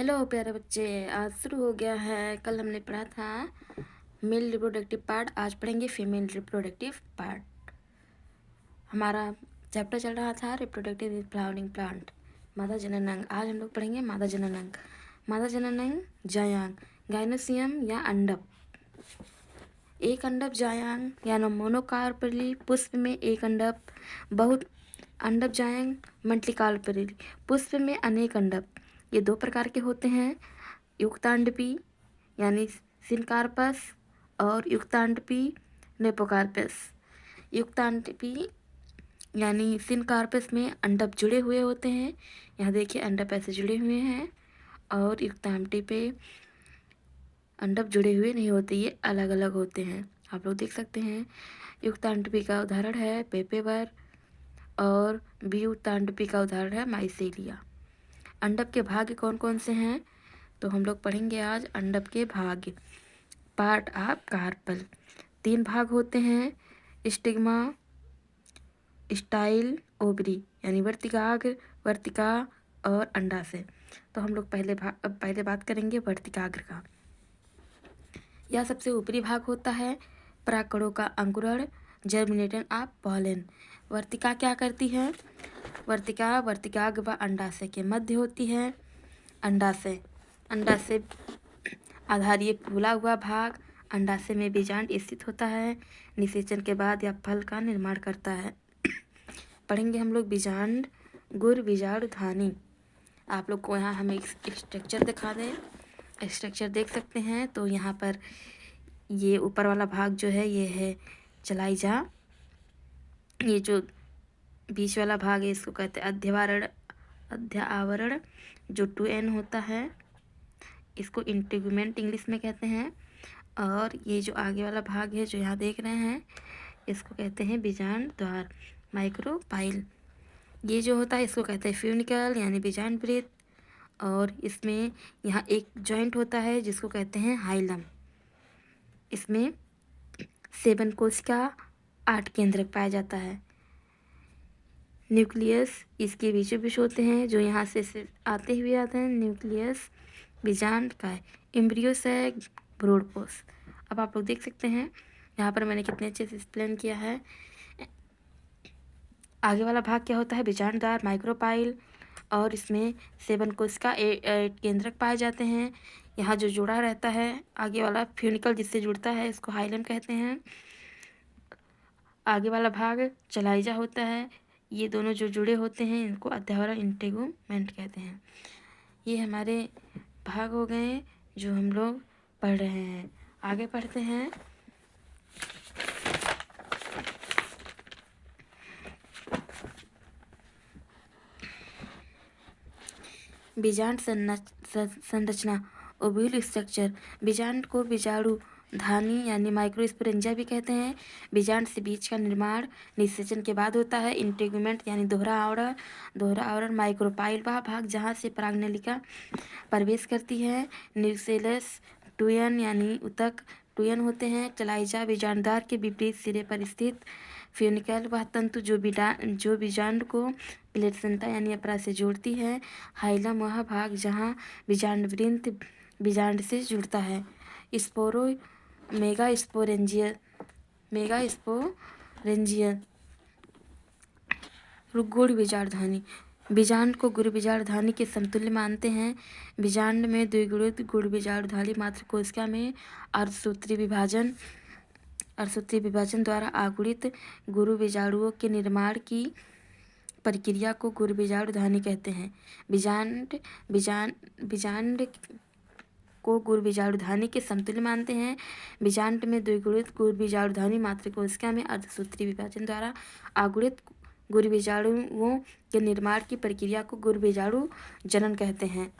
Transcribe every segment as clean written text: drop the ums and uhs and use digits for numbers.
Hello प्यारे बच्चे, आज शुरू हो गया है। कल हमने पढ़ा था मेल रिप्रोडक्टिव पार्ट, आज पढ़ेंगे फीमेल रिप्रोडक्टिव पार्ट। हमारा चैप्टर चल रहा था रिप्रोडक्टिव फ्लावरिंग प्लांट, मादा जननांग। आज हम लोग पढ़ेंगे मादा जननांग। मादा जननांग जायांग, गाइनोसियम या अंडप। एक अंडप जायांग या मोनोकार्पली, पुष्प में एक अंडप। बहुत अंडप जायांग मंडलिकार्पली, पुष्प में अनेक अंडप। ये दो प्रकार के होते हैं, युक्तांडपी यानी सिनकार्पस और युक्तांडपी नेपोकार्पस। युक्तांडपी यानी सिनकार्पस में अंडप जुड़े हुए होते हैं। यहाँ देखिए अंडप ऐसे जुड़े हुए हैं, और युक्तांडपी पे अंडप जुड़े हुए नहीं होते, ये अलग अलग होते हैं। आप लोग देख सकते हैं। युक्तांडपी का उदाहरण है पेपेवर, और वियुक्तांडपी का उदाहरण है माइसेलिया। अंडप के भाग्य कौन कौन से हैं, तो हम लोग पढ़ेंगे आज अंडप के भाग्य। पार्ट ऑफ कार्पल, 3 भाग होते हैं, स्टिग्मा, स्टाइल, ओवरी यानी वर्तिकाग्र, वर्तिका और अंडाशय। तो हम लोग पहले बात करेंगे वर्तिकाग्र का। यह सबसे ऊपरी भाग होता है। परागकणों का अंकुरण, जर्मिनेशन ऑफ पॉलन। वर्तिका क्या करती है? वर्तिका वर्तिकाग्र व अंडाशय के मध्य होती है। अंडाशय, अंडाशय आधारीय फूला हुआ भाग, अंडाशय में बीजांड स्थित होता है। निषेचन के बाद यह फल का निर्माण करता है। पढ़ेंगे हम लोग बीजांड, गुर, बीजाणु, धानी। आप लोग को यहाँ हम एक स्ट्रक्चर दिखा दें। स्ट्रक्चर देख सकते हैं, तो यहाँ पर ये ऊपर वाला भाग जो है ये है चलाइजा। ये जो बीच वाला भाग है इसको कहते हैं अध्यवारण, अध्या आवरण, जो 2n होता है, इसको इंटीगुमेंट इंग्लिश में कहते हैं। और ये जो आगे वाला भाग है जो यहाँ देख रहे हैं, इसको कहते हैं बीजांड द्वार, माइक्रोपाइल। ये जो होता है इसको कहते हैं फ्यूनिकल यानी बीजांड वृत्त। और इसमें यहाँ एक जॉइंट होता है जिसको कहते हैं हाइलम। इसमें 7 कोशिका, 8 केंद्रक पाया जाता है। न्यूक्लियस इसके बीचों बीच होते हैं, जो यहाँ से आते हुए आते हैं। न्यूक्लियस बीजांड का है। एम्ब्रियो सैक, ब्रोडपोस। अब आप लोग देख सकते हैं यहाँ पर मैंने कितने अच्छे से एक्सप्लेन किया है। आगे वाला भाग क्या होता है? बीजांड द्वार, माइक्रोपाइल। और इसमें 7 कोशिका, 8 केंद्रक पाए जाते हैं। यहाँ जो जुड़ा रहता है आगे वाला फ्यूनिकल जिससे जुड़ता है इसको हाइलम कहते हैं। आगे वाला भाग चलाइजा होता है। ये दोनों जो जुड़े होते हैं इनको अध्यावरण इंटेगुमेंट कहते हैं। ये हमारे भाग हो गए जो हम लोग पढ़ रहे हैं। आगे पढ़ते हैं। बीजांड संरचना, ओव्यूल स्ट्रक्चर। बीजांड को बीजाणु धानी यानी माइक्रोस्पोरेंजिया भी कहते हैं। बीजांड से बीज का निर्माण निषेचन के बाद होता है। इंटेगुमेंट यानी दोहरा आवरण, दोहरा आवरण। माइक्रोपाइल वह भाग जहाँ से परागनलिका प्रवेश करती है। न्यूसेलस 2n यानी उतक 2n होते हैं। चलाइजा बीजांडदार के विपरीत सिरे पर स्थित। फ्यूनिकल वह तंतु जो बीजांड को प्लेसेंटा यानी अपरा से जोड़ती है। हाइलम वह भाग जहाँ बीजांड वृंत बीजांड से जुड़ता है। स्पोरो मेगास्पोरेंजिया, मेगास्पोरेंजिया गुड़ बीजाणुधानी। बीजांड को गुड़ बीजाणुधानी के समतुल्य मानते हैं। बीजांड में द्विगुणित गुड़ बीजाणुधानी मात्र कोशिका में अर्धसूत्री विभाजन द्वारा आगुणित गुरु बीजाणुओं के निर्माण की प्रक्रिया को गुरु बीजाणुधानी कहते हैं। बीजांड को गुरु बीजाणुधानी के समतुल्य मानते हैं। बीजांड में द्विगुणित गुरु बीजाणुधानी मात्र कोशिका में अर्धसूत्री विभाजन द्वारा आगुणित गुरु बीजाणुओं के निर्माण की प्रक्रिया को गुरु बीजाणु जनन कहते हैं।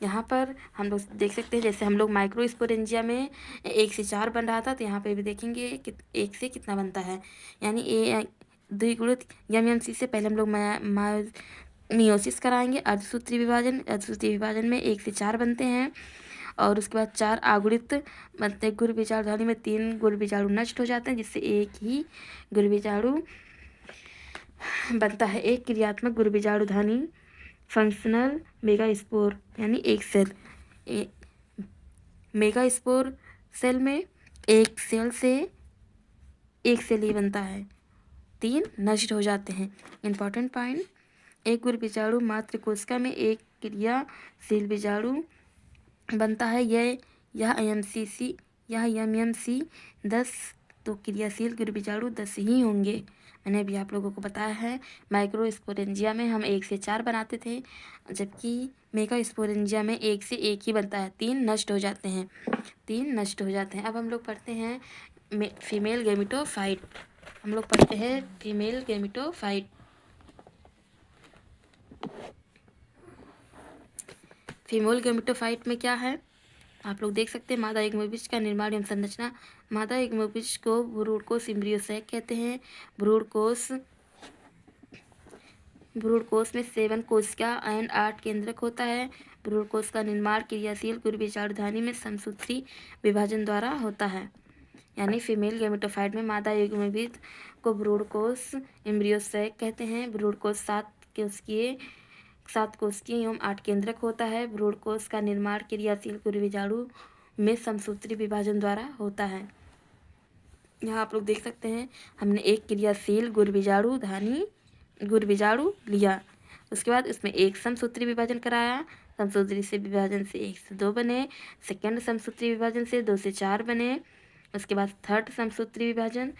यहाँ पर हम लोग देख सकते हैं, जैसे हम लोग माइक्रोस्पोरेंजिया में 1 से 4 बन रहा था, तो यहाँ पे भी देखेंगे कि 1 से कितना बनता है। यानी द्विगुणित MMC से पहले हम लोग मियोसिस कराएंगे। अर्धसूत्री विभाजन में 1 से 4 बनते हैं, और उसके बाद 4 आगुणित बनते हैं। गुरु बीजाणुधानी में 3 गुरु बीजाणु नष्ट हो जाते हैं, जिससे एक ही गुरु बीजाणु बनता है। एक क्रियात्मक गुरु बीजाणुधानी फंक्शनल मेगास्पोर यानी एक सेल। मेगास्पोर सेल में एक सेल ही बनता है, 3 नष्ट हो जाते हैं। इम्पॉर्टेंट पॉइंट, एक गुरु बीजाणु मात्र कोशिका में एक क्रियाशील बीजाणु बनता है। यह एमएमसी 10, तो क्रियाशील गुरु बीजाणु 10 ही होंगे। मैंने अभी आप लोगों को बताया है माइक्रोस्पोरेंजिया में हम 1 से 4 बनाते थे, जबकि मेगास्पोरेंजिया में 1 से 1 ही बनता है, 3 नष्ट हो जाते हैं, 3 नष्ट हो जाते हैं। अब हम लोग पढ़ते हैं फीमेल गैमेटोफाइट। हम लोग पढ़ते हैं फीमेल गैमेटोफाइट। फीमेल गैमेटोफाइट में क्या है आप लोग देख सकते हैं। मादा युग्मबीज का निर्माण एवं संरचना। मादा युग्मबीज को भ्रूण कोश एम्ब्रियोसैक कहते हैं। भ्रूण कोश में 7 कोशिका एंड 8 केंद्रक होता है। भ्रूण कोश का निर्माण क्रियाशील गुरुबीजाणुधानी में समसूत्री विभाजन द्वारा होता है। यानी फीमेल गैमेटोफाइट में मादा युग्मबीज को भ्रूण कोश एम्ब्रियोसैक कहते हैं। भ्रूण कोश 7 कोशिकीय एवं 8 केंद्रक होता है। भ्रूण कोश का निर्माण क्रियाशील गुरुबीजाणु में समसूत्री विभाजन द्वारा होता है। यहाँ आप लोग देख सकते हैं, हमने एक क्रियाशील गुरुबीजाणु लिया, उसके बाद उसमें एक समसूत्री विभाजन कराया। समसूत्री से विभाजन से 1 से 2 बने। सेकेंड समसूत्री विभाजन से 2 से 4 बने। उसके बाद थर्ड समसूत्री विभाजन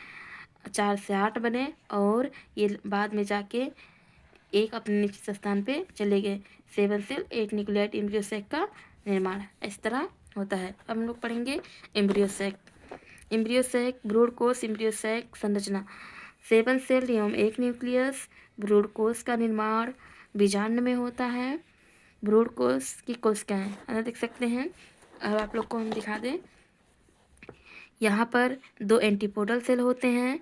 4 से 8 बने, और ये बाद में जाके एक अपने निश्चित स्थान पे चले गए। 7 सेल 8 न्यूक्लियाइड एम्ब्रियोसैक का निर्माण इस तरह होता है। अब हम लोग पढ़ेंगे एम्ब्रियोसैक। भ्रूण कोश एम्ब्रियोसैक संरचना। 7 सेल एवं 1 न्यूक्लियस। भ्रूण कोश का निर्माण बीजांड में होता है। भ्रूण कोश की कोशिकाएं देख सकते हैं। अब आप लोग को हम दिखा दें, यहाँ पर 2 एंटीपोडल सेल होते हैं,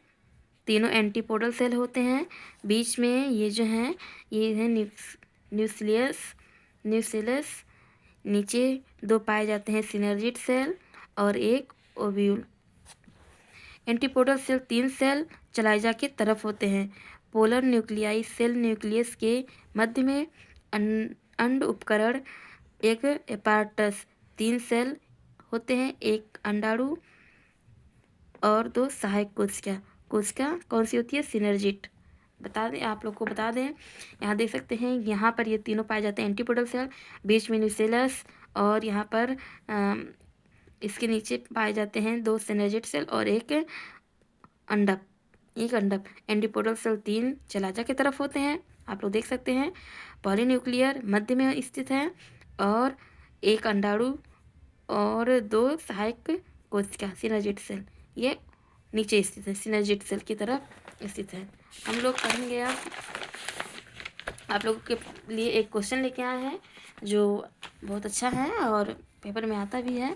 तीनों एंटीपोडल सेल होते हैं। बीच में ये जो हैं ये है न्यूक्लियस। नीचे 2 पाए जाते हैं सिनर्जिड सेल और एक ओव्यूल। एंटीपोडल सेल 3 सेल चलाइजा के तरफ होते हैं। पोलर न्यूक्लियाई सेल न्यूक्लियस के मध्य में अंड उपकरण एक एपार्टस। 3 सेल होते हैं, एक अंडाणु और 2 सहायक कोशिका कौन सी होती है? सिनर्जिट। बता दें आप लोग को, बता दें, यहाँ देख सकते हैं, यहाँ पर ये तीनों पाए जाते हैं एंटीपोडल सेल, बीच में न्यूक्लियस, और यहाँ पर इसके नीचे पाए जाते हैं 2 सिनर्जिट सेल और एक अंडप। एंटीपोडल सेल 3 चलाजा की तरफ होते हैं, आप लोग देख सकते हैं। पॉलीन्यूक्लियर मध्य में स्थित है, और एक अंडाणु और 2 सहायक कोशिका सिनर्जिट सेल ये नीचे स्थित है, सिनर्जिट सेल की तरफ स्थित है। हम लोग पढ़ेंगे अब, आप लोगों के लिए एक क्वेश्चन लेके आए हैं जो बहुत अच्छा है और पेपर में आता भी है।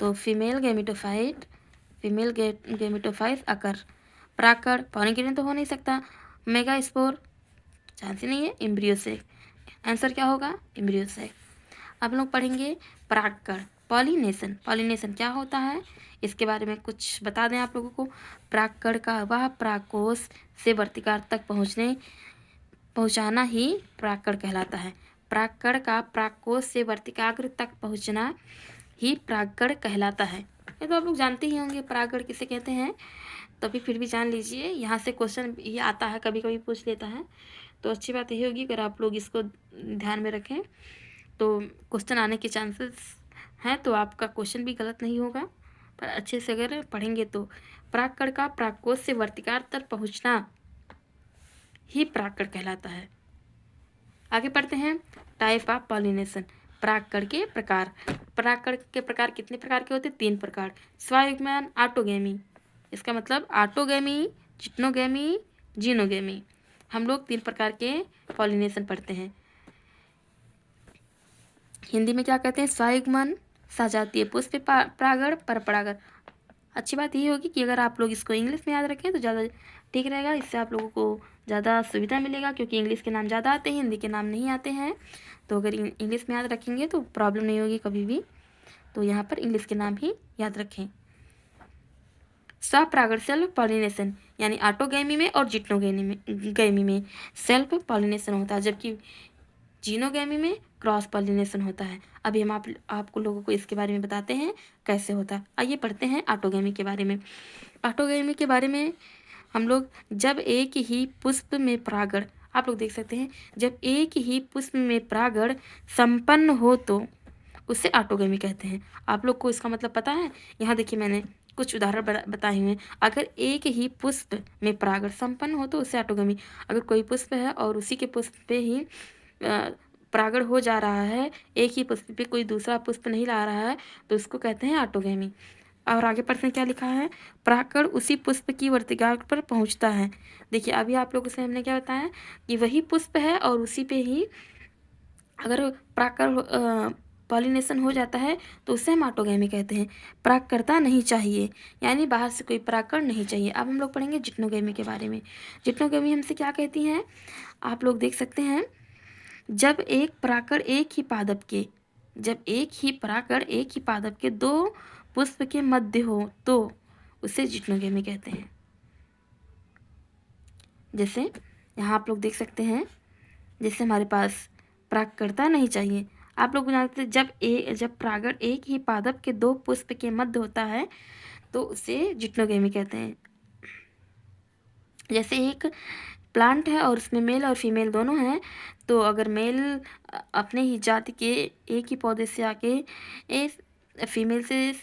तो फीमेल गैमेटोफाइट आकर परागकण पॉलिनेशन तो हो नहीं सकता, मेगास्पोर चांस ही नहीं है, एम्ब्रियोसैक आंसर क्या होगा? एम्ब्रियोसैक। अब लोग पढ़ेंगे परागकण पॉलिनेशन क्या होता है, इसके बारे में कुछ बता दें आप लोगों को। परागकण का वह परागकोश से वर्तिकार तक पहुँचाना ही परागकण कहलाता है। परागकण का परागकोश से वर्तिकाग्र तक पहुँचना ही परागकण कहलाता है। ये तो आप लोग जानते ही होंगे परागकण किसे कहते हैं, तो अभी फिर भी जान लीजिए, यहाँ से क्वेश्चन ये आता है, कभी कभी पूछ लेता है, तो अच्छी बात यही होगी अगर आप लोग इसको ध्यान में रखें तो क्वेश्चन आने के चांसेस हैं, तो आपका क्वेश्चन भी गलत नहीं होगा। पर अच्छे से अगर पढ़ेंगे तो परागकण का परागकोश से वर्तिकार तक पहुँचना ही परागकण कहलाता है। आगे पढ़ते हैं टाइप ऑफ पॉलिनेशन। परागकण के प्रकार। परागकण के प्रकार कितने प्रकार के होते हैं? 3 प्रकार। स्वायुग्मन, ऑटोगैमी, इसका मतलब ऑटोगैमी, चिटनोगैमी, जीनोगैमी। हम लोग 3 प्रकार के पॉलिनेशन पढ़ते हैं। हिंदी में क्या कहते हैं? स्वायुग्मन, सजातीय पुष्प परागण, परपरागण। अच्छी बात यही होगी कि अगर आप लोग इसको इंग्लिश में याद रखें तो ज़्यादा ठीक रहेगा, इससे आप लोगों को ज़्यादा सुविधा मिलेगा, क्योंकि इंग्लिश के नाम ज़्यादा आते हैं, हिंदी के नाम नहीं आते हैं। तो अगर इंग्लिश में याद रखेंगे तो प्रॉब्लम नहीं होगी कभी भी, तो यहाँ पर इंग्लिश के नाम ही याद रखें। स्वपरागण सेल्फ पॉलिनेशन, यानी ऑटोगैमी में और जिटनोगैमी में सेल्फ पॉलिनेशन होता है, जबकि जीनोगेमी में क्रॉस पॉलिनेशन होता है। अभी हम आपको लोगों को इसके बारे में बताते हैं कैसे होता है। आइए पढ़ते हैं ऑटोगेमी के बारे में। ऑटोगेमी के बारे में हम लोग, जब एक ही पुष्प में परागण, आप लोग देख सकते हैं, जब एक ही पुष्प में परागण संपन्न हो तो उसे ऑटोगेमी कहते हैं। आप लोग को इसका मतलब पता है? यहाँ देखिए मैंने कुछ उदाहरण बताए हुए हैं। अगर एक ही पुष्प में परागण संपन्न हो तो उसे ऑटोगेमी। अगर कोई पुष्प है और उसी के पुष्प पे ही परागण हो जा रहा है, एक ही पुष्प पे कोई दूसरा पुष्प नहीं ला रहा है, तो उसको कहते हैं ऑटोगेमी। और आगे पढ़ते हैं क्या लिखा है। परागकण उसी पुष्प की वर्तिका पर पहुंचता है। देखिए अभी आप लोगों से हमने क्या बताया कि वही पुष्प है और उसी पे ही अगर परागकण पॉलिनेशन हो जाता है तो उसे हम ऑटोगेमी कहते हैं। परागकर्ता नहीं चाहिए, यानी बाहर से कोई परागकण नहीं चाहिए। अब हम लोग पढ़ेंगे जिट्नोगेमी के बारे में। जिट्नोगेमी हमसे क्या कहती हैं, आप लोग देख सकते हैं, जब एक परागकण एक ही पादप के, जब एक ही परागकण एक ही पादप के दो पुष्प के मध्य हो तो उसे जिट्नोगेमी कहते हैं। जैसे यहाँ आप लोग देख सकते हैं, जैसे हमारे पास परागकर्ता नहीं चाहिए, आप लोग जानते हैं जब परागण एक ही पादप के दो पुष्प के मध्य होता है तो उसे जिट्नोगेमी कहते हैं। जैसे एक प्लांट है और उसमें मेल और फीमेल दोनों हैं, तो अगर मेल अपने ही जाति के एक ही पौधे से आके फीमेल से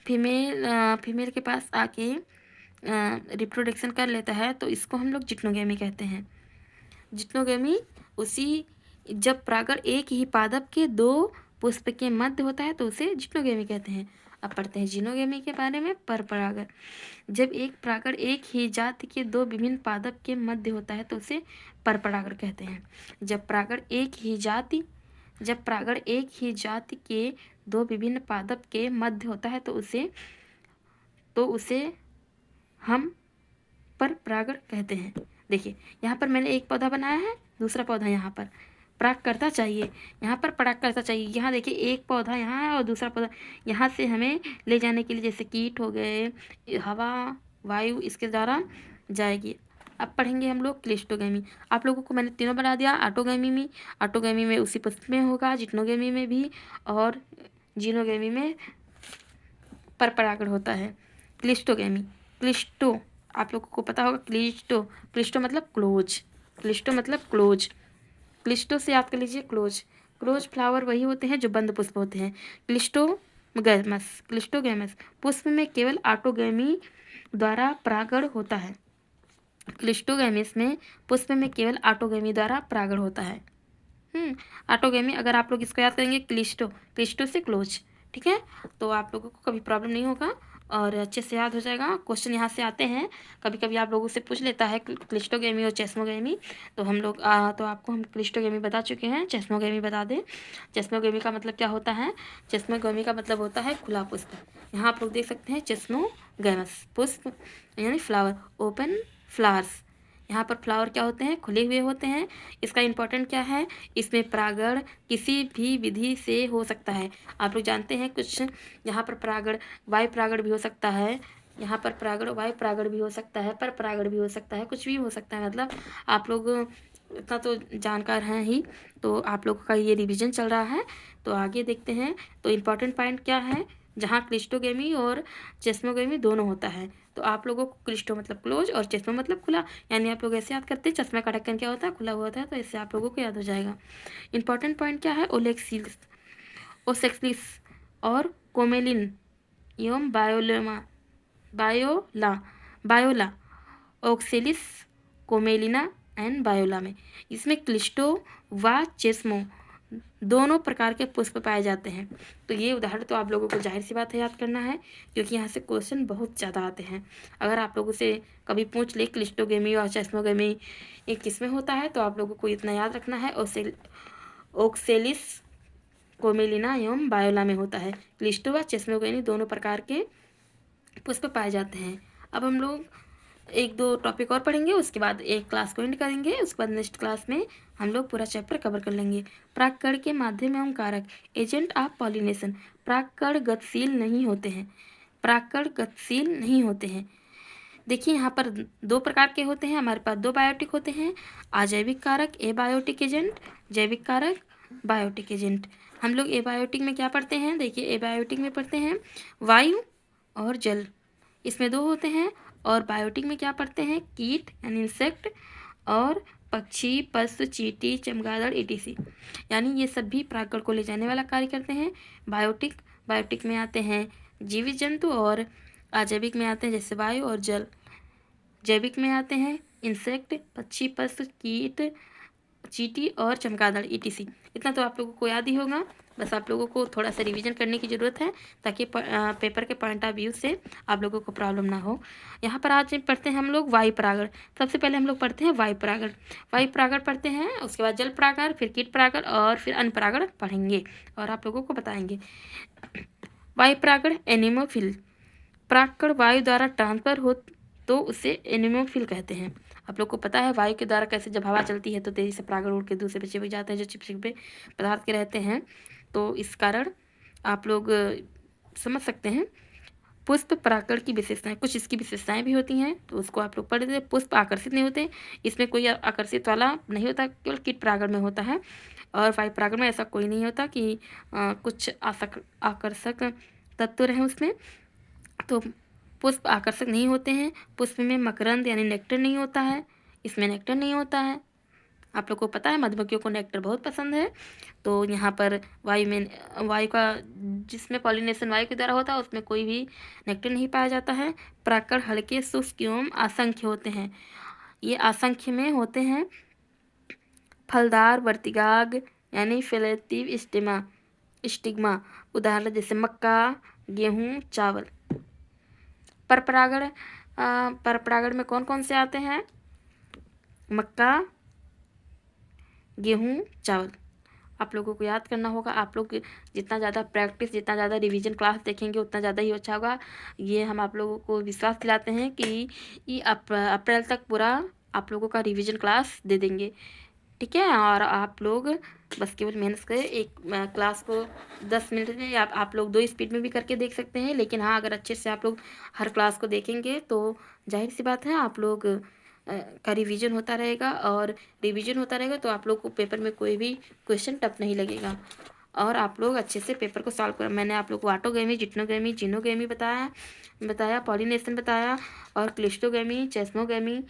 फीमेल के पास आके रिप्रोडक्शन कर लेता है तो इसको हम लोग जिट्नोगेमी कहते हैं। जिट्नोगेमी उसी, जब परागण एक ही पादप के दो पुष्प के मध्य होता है तो उसे जिट्नोगेमी कहते हैं। अब पढ़ते हैं जीनोगेमी के बारे में। परपरागण, जब एक परागण एक ही जाति के दो विभिन्न पादप के मध्य होता है तो उसे परपरागण कहते हैं। जब परागण एक ही जाति के दो विभिन्न पादप के मध्य होता है तो उसे हम परपरागण कहते हैं। देखिए यहाँ पर मैंने एक पौधा बनाया है, दूसरा पौधा यहाँ पर परागकर्ता चाहिए, यहाँ पर परागकर्ता चाहिए। यहाँ देखिए एक पौधा यहाँ है और दूसरा पौधा यहाँ से हमें ले जाने के लिए, जैसे कीट हो गए, हवा वायु इसके द्वारा जाएगी। अब पढ़ेंगे हम लोग क्लिस्टोगेमी। आप लोगों को मैंने तीनों बना दिया। ऑटोगेमी में उसी पुष्प में होगा, जिट्नोगेमी में भी, और जीनोगेमी में परपरागण होता है। क्लिस्टोगेमी, क्लिस्टो आप लोगों को पता होगा, क्लिस्टो मतलब क्लोज, क्लिस्टो से याद कर लीजिए क्लोज फ्लावर वही होते हैं जो बंद पुष्प होते हैं। क्लिस्टोगेमस पुष्प में केवल ऑटोगेमी द्वारा परागण होता है। क्लिस्टोगेमिस में पुष्प में केवल ऑटोगेमी द्वारा परागण होता है। ऑटोगेमी, अगर आप लोग इसको याद करेंगे क्लिस्टो से क्लोज, ठीक है, तो आप लोगों को कभी प्रॉब्लम नहीं होगा और अच्छे से याद हो जाएगा। क्वेश्चन यहाँ से आते हैं, कभी कभी आप लोगों से पूछ लेता है क्लिस्टोगेमी और चेस्मोगेमी, तो तो आपको हम क्लिस्टोगेमी बता चुके हैं। चेस्मोगेमी बता दें। चेस्मोगेमी का मतलब क्या होता है? चेस्मोगेमी का मतलब होता है खुला पुष्प। यहाँ आप लोग देख सकते हैं चेस्मोगेमस पुष्प यानी फ्लावर, ओपन फ्लावर्स। यहाँ पर फ्लावर क्या होते हैं? खुले हुए होते हैं। इसका इम्पोर्टेंट क्या है? इसमें परागण किसी भी विधि से हो सकता है। आप लोग जानते हैं कुछ यहाँ पर परागण वायु परागण भी हो सकता है, यहाँ पर परागण वायु परागण भी हो सकता है, पर परागण भी हो सकता है, कुछ भी हो सकता है। मतलब आप लोग इतना तो जानकार हैं ही, तो आप लोगों का ये रिवीजन चल रहा है। तो आगे देखते हैं। तो इम्पॉर्टेंट पॉइंट क्या है? जहाँ क्लिस्टोगेमी और चेस्मोगेमी दोनों होता है, तो आप लोगों को क्लिस्टो मतलब क्लोज और चेस्मो मतलब खुला, यानी आप लोग ऐसे याद करते हैं चश्मा का ढक्कन क्या होता है? खुला हुआ होता है, तो इससे आप लोगों को याद हो जाएगा। इंपॉर्टेंट पॉइंट क्या है? ओसेक्सिस और कोमेलिन एवं बायोला ओक्सेलिस कोमेलिना एंड बायोला में, इसमें क्लिस्टो व चेस्मो दोनों प्रकार के पुष्प पाए जाते हैं। तो ये उदाहरण तो आप लोगों को जाहिर सी बात है याद करना है, क्योंकि यहाँ से क्वेश्चन बहुत ज़्यादा आते हैं। अगर आप लोगों से कभी पूछ ले क्लिस्टोगेमी और चेस्मोगेमी ये किस में होता है, तो आप लोगों को इतना याद रखना है, ओक्सेलिस कोमेलिना एवं बायोला में होता है। क्लिस्टो व चेस्मोगेमी दोनों प्रकार के पुष्प पाए जाते हैं। अब हम लोग एक दो टॉपिक और पढ़ेंगे, उसके बाद एक क्लास को एंड करेंगे, उसके बाद नेक्स्ट क्लास में हम लोग पूरा चैप्टर कवर कर लेंगे। परागकण के माध्यम एवं कारक, एजेंट ऑफ पॉलिनेशन। परागकण गतिशील नहीं होते हैं। देखिए यहाँ पर दो प्रकार के होते हैं, हमारे पास दो बायोटिक होते हैं, अजैविक कारक एबायोटिक एजेंट जैविक कारक, बायोटिक एजेंट। हम लोग एबायोटिक में क्या पढ़ते हैं, देखिए एबायोटिक में पढ़ते हैं वायु और जल, इसमें दो होते हैं। और बायोटिक में क्या पढ़ते हैं, कीट यानी इंसेक्ट और पक्षी, पशु, चींटी, चमगादड़, ईटीसी, यानी ये सभी परागकण को ले जाने वाला कार्य करते हैं। बायोटिक में आते हैं जीवित जंतु और अजैविक में आते हैं जैसे वायु और जल। जैविक में आते हैं इंसेक्ट, पक्षी, पशु, कीट, चींटी और चमगादड़, ईटीसी। इतना तो आप लोगों को याद ही होगा, बस आप लोगों को थोड़ा सा रिवीजन करने की ज़रूरत है ताकि पेपर के पॉइंट ऑफ व्यू से आप लोगों को प्रॉब्लम ना हो। यहाँ पर आज पढ़ते हैं हम लोग वायु परागण। सबसे पहले हम लोग पढ़ते हैं वायु परागण। वायु परागण पढ़ते हैं, उसके बाद जल परागण, फिर कीट परागण और फिर अन्न परागण पढ़ेंगे और आप लोगों को बताएंगे। वायु परागण एनिमोफिल, परागकण वायु द्वारा ट्रांसफर हो तो उसे एनिमोफिल कहते हैं। आप लोग को पता है वायु के द्वारा कैसे जब हवा चलती है तो तेजी से परागण उड़ के दूसरे पे चिपक जाते हैं जो चिपचिपे पदार्थ के रहते हैं, तो इस कारण आप लोग समझ सकते हैं। पुष्प परागण की विशेषताएं, कुछ इसकी विशेषताएं भी होती हैं तो उसको आप लोग पढ़ लेते। पुष्प आकर्षित नहीं होते, इसमें कोई आकर्षित वाला नहीं होता, केवल कीट परागण में होता है। और वायु परागण में ऐसा कोई नहीं होता कि कुछ आकर्षक तत्व रहें उसमें, तो पुष्प आकर्षक नहीं होते हैं। पुष्प में मकरंद यानी नेक्टर नहीं होता है, इसमें नेक्टर नहीं होता है। आप लोग को पता है मधुमक्खियों को नेक्टर बहुत पसंद है, तो यहाँ पर वायु का जिसमें पॉलिनेशन वायु के द्वारा होता है उसमें कोई भी नेक्टर नहीं पाया जाता है। परागकण हल्के, शुष्क एवं असंख्य होते हैं। ये असंख्य में होते हैं। फलदार वर्तिकाग्र यानी फेलेटिव स्टिग्मा, उदाहरण जैसे मक्का, गेहूँ, चावल। पर परागण में कौन कौन से आते हैं, मक्का, गेहूँ, चावल। आप लोगों को याद करना होगा। आप लोग जितना ज़्यादा प्रैक्टिस, जितना ज़्यादा रिवीजन क्लास देखेंगे उतना ज़्यादा ही अच्छा होगा। ये हम आप लोगों को विश्वास दिलाते हैं कि अप्रैल तक पूरा आप लोगों का रिवीजन क्लास दे देंगे, ठीक है। और आप लोग बस केवल मेहनत करें। एक क्लास को 10 मिनट में आप लोग 2 स्पीड में भी करके देख सकते हैं, लेकिन हाँ अगर अच्छे से आप लोग हर क्लास को देखेंगे तो जाहिर सी बात है आप लोग का रिवीजन होता रहेगा, और रिवीजन होता रहेगा तो आप लोग को पेपर में कोई भी क्वेश्चन टफ नहीं लगेगा और आप लोग अच्छे से पेपर को सॉल्व कर। मैंने आप लोग को ऑटोगेमी, जिट्नोगेमी, जीनोगेमी बताया, पॉलिनेशन बताया और क्लिस्टोगेमी, चेस्मोगेमी,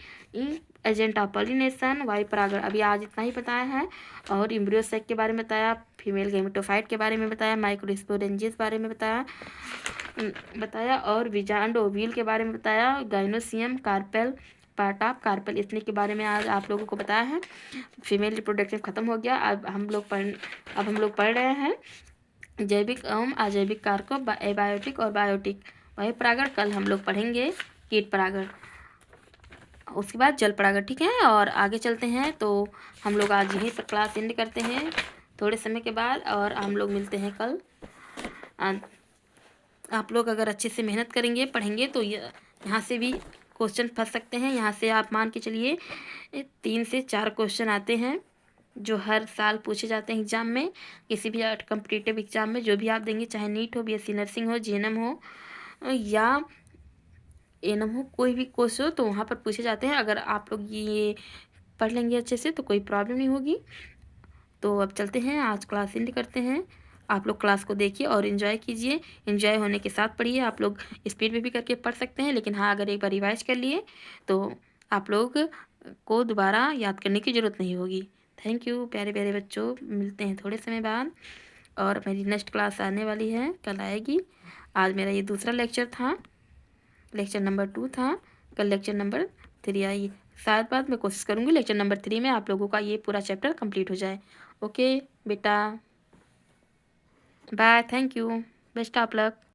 एजेंट ऑफ पॉलिनेशन, वायु परागण अभी आज इतना ही बताया है। और एम्ब्रियो सेक के बारे में बताया, फीमेल गेमेटोफाइट के बारे में बताया, माइक्रोस्पोरेंजियस बारे में बताया और विजांड ओवील के बारे में बताया, gynoecium, carpel, part of carpel इतने के बारे में आज आप लोगों को बताया है। फीमेल रिप्रोडक्शन खत्म हो गया। अब हम लोग पढ़ रहे हैं जैविक एवं अजैविक कारकों, एबायोटिक और बायोटिक। वायु परागण कल हम लोग पढ़ेंगे, कीट परागण, उसके बाद जल परागण, ठीक है। और आगे चलते हैं तो हम लोग आज यहीं पर क्लास एंड करते हैं थोड़े समय के बाद, और हम लोग मिलते हैं कल। आप लोग अगर अच्छे से मेहनत करेंगे, पढ़ेंगे तो यहाँ से भी क्वेश्चन फंस सकते हैं। यहाँ से आप मान के चलिए 3 से 4 क्वेश्चन आते हैं जो हर साल पूछे जाते हैं एग्ज़ाम में, किसी भी कॉम्पिटिटिव एग्ज़ाम में जो भी आप देंगे, चाहे नीट हो, बीएससी नर्सिंग हो, जीएनएम हो या एएनएम हो, कोई भी कोर्स हो तो वहाँ पर पूछे जाते हैं। अगर आप लोग ये पढ़ लेंगे अच्छे से तो कोई प्रॉब्लम नहीं होगी। तो अब चलते हैं, आज क्लास एंड करते हैं। आप लोग क्लास को देखिए और इन्जॉय कीजिए, इन्जॉय होने के साथ पढ़िए। आप लोग स्पीड में भी करके पढ़ सकते हैं, लेकिन हाँ अगर एक बार रिवाइज कर लिए तो आप लोग को दोबारा याद करने की ज़रूरत नहीं होगी। थैंक यू प्यारे प्यारे बच्चों, मिलते हैं थोड़े समय बाद और मेरी नेक्स्ट क्लास आने वाली है, कल आएगी। आज मेरा ये दूसरा लेक्चर था, लेक्चर नंबर 2 था, कल लेक्चर नंबर 3 आई। शायद बाद मैं कोशिश करूँगी लेक्चर नंबर 3 में आप लोगों का ये पूरा चैप्टर कंप्लीट हो जाए। ओके बेटा, bye, thank you, best of luck.